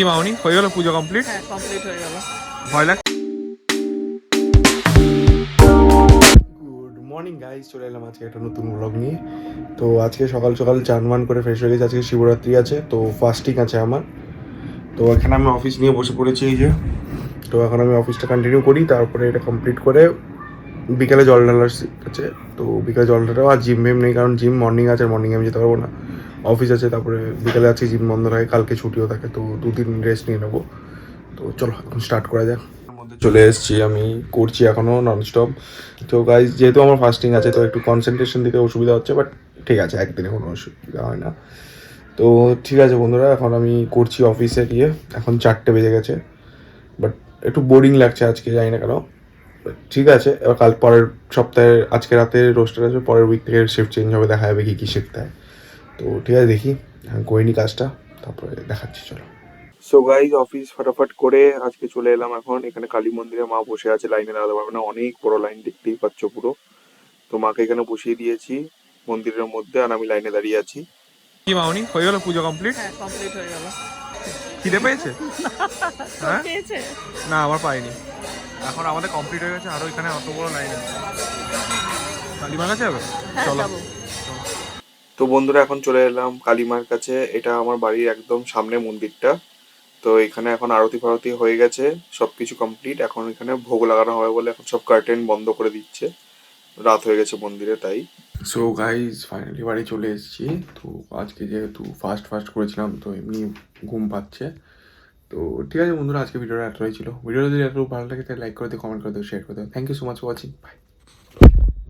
কি মামনি হয়ে গেল পুজো কমপ্লিট? হ্যাঁ, কমপ্লিট হয়ে গেল। ভয় লাগ। গুড মর্নিং গাইস, চলে এলাম আজকে একটা নতুন ব্লগ নিয়ে। তো আজকে সকাল সকাল চান মান করে ফ্রেশ হয়ে গেছে। আজকে শিবরাত্রি আছে, তো ফাস্টিং আছে আমার। তো এখানে আমি অফিস নিয়ে বসে পড়েছি, এই যে। তো এখন আমি অফিসটা কন্টিনিউ করি, তারপরে এটা কমপ্লিট করে বিকালে জল ঢালার আছে। তো বিকালে জল ঢালাও, আর জিম নেই, কারণ জিম মর্নিং আছে, মর্নিংয়ে আমি যেতে পারবো না, অফিস আছে। তারপরে বিকালে আছে, জিম বন্ধ থাকে, কালকে ছুটিও থাকে, তো 2 দিন রেস্ট নিয়ে নেবো। তো চলো এখন স্টার্ট করা যাক। মধ্যে চলে এসেছি, আমি করছি এখনও ননস্টপ। তো গাইজ, যেহেতু আমার ফাস্টিং আছে, তো একটু কনসেন্ট্রেশন দিতে অসুবিধা হচ্ছে, বাট ঠিক আছে, একদিনে কোনো অসুবিধা হয় না। তো ঠিক আছে বন্ধুরা, এখন আমি করছি অফিসে গিয়ে। এখন 4টে বেজে গেছে, বাট একটু বোরিং লাগছে আজকে, জানি না কেন। ঠিক আছে, এবার কাল পরের সপ্তাহে, আজকে রাতে রোস্টার আছে, পরের উইক থেকে শিফট চেঞ্জ হবে, দেখা যাবে কী কী শিখতে হয়। তো ঠিক আছে, দেখি এখন করিনি কাজটা, তারপরে দেখাচ্ছি, চলো। সো গাইজ, অফিস ফটাফট করে আজকে চলে এলাম। এখন এখানে কালী মন্দিরে মা বসে আছে, লাইনে দাঁড়াতে পারবে না, অনেক বড় লাইন, দেখতেই পাচ্ছ পুরো। তো মাকে এখানে বসিয়ে দিয়েছি মন্দিরের মধ্যে, আর আমি লাইনে দাঁড়িয়ে আছি। কি মামনি হয়ে গেল পুজো কমপ্লিট? হ্যাঁ, কমপ্লিট হয়ে গেল। খিদে পেয়েছে? তোর হ্যাঁ, পেয়েছে? না আমার পাইনি। এখন আমাদের কমপ্লিট হয়ে গেছে, আরো এখানে অত বড় লাইন আছে। কালীমার কাছে যাবে, হ্যাঁ, চলো। যাবো। তো বন্ধুরা, এখন চলে এলাম কালীমার কাছে। এটা আমার বাড়ির একদম সামনে মন্দিরটা। তো এখানে এখন আরতি ফারতি হয়ে গেছে, সবকিছু কমপ্লিট। এখন এখানে ভোগ লাগানো হবে বলে এখন সব কার্টেন বন্ধ করে দিচ্ছে, রাত হয়ে গেছে মন্দিরে, তাই। সো গাইজ, ফাইনালি বাড়ি চলে এসেছি। তো আজকে যেহেতু ফাস্ট করেছিলাম, তো এমনি ঘুম পাচ্ছে। তো ঠিক আছে বন্ধুরা, আজকে ভিডিওটা এতটাই ছিল। ভিডিওটা যদি এত ভালো লাগে তাহলে লাইক করে দিও, কমেন্ট করে দিও, শেয়ার করে দিও। Thank you so much for watching, by.